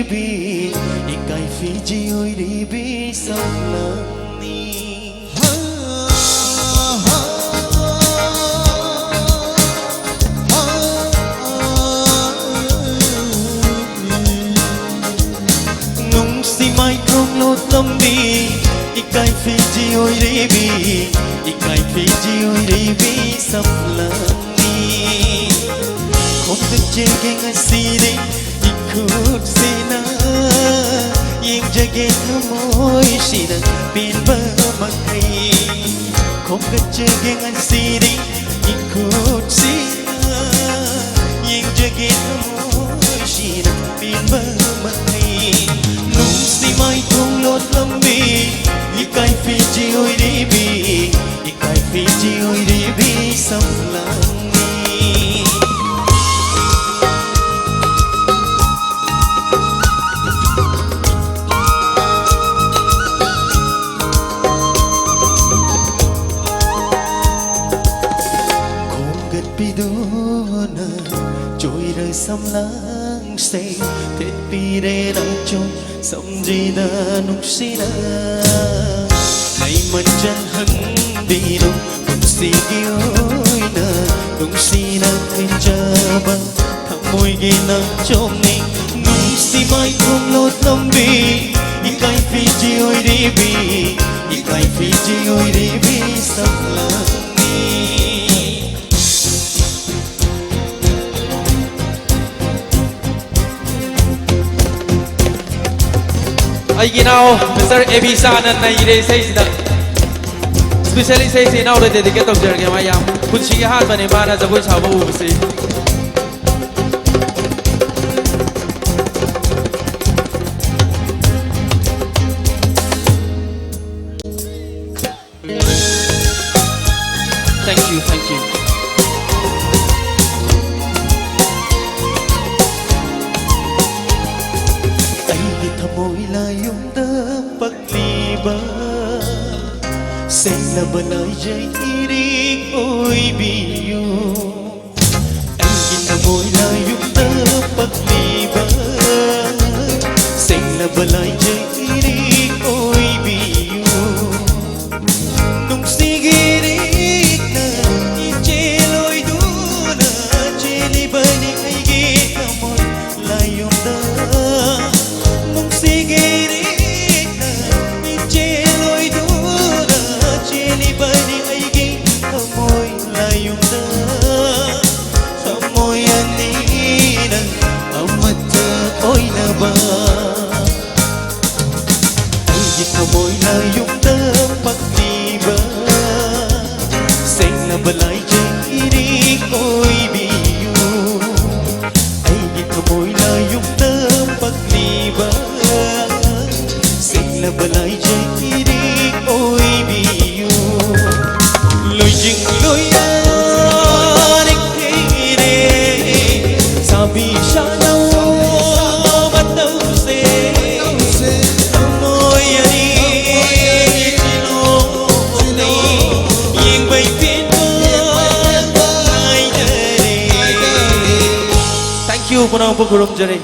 bi ikai fiji oi ri bi samlani nung si mai không lột tâm bi ikai fiji oi ri bi ikai fiji oi ri bi samlani không được chơi cái ngày si đi ikut sina yang jaga môi sina pin bermakai không được chơi cái ngày si đi ikut sina yang jaga môi sina pin bermakai nung si mai không lột lâm bi ikai fiji oi di bi ikai fiji oi di bi samlang pidona trôi rơi xăm lãng say thết pi đê đã trông sông gì đã nục xí na ngày mình chân hân đi đâu cũng xí kêu na cũng xí na thêm chờ băng thằng môi ghi nắng trong mình nung xí mai không lột tâm bi ikai phi chi ôi đi bi ikai phi chi ôi đi bi sắc lãng Aigi now, Mr. Ebisa na naire say sida. Especially say now that dedicate of Jerry Mayam. Put she had many man as a voice of overseas. Thank you, thank you. Say na balay jay irik oi biyo ang ginamoy na yung napakliba say na balay jay irik oi biyo nung sigirik na icheloy duna chiliba ni ay ginamoy layong na nung sigirik na icheloy duna bani ay gay amoy layong na amoy anina amata oy na ba ay git amoy layong na pagdiba sing na balay jay irik oy biyo ay git amoy layong na pagdiba sing na balay jay irik oy biyo lôi dừng lôi anh kiri sabi sa nhau bắt đầu se môi ani chilo ni yên bay phiên ai đây thank you for now for Jare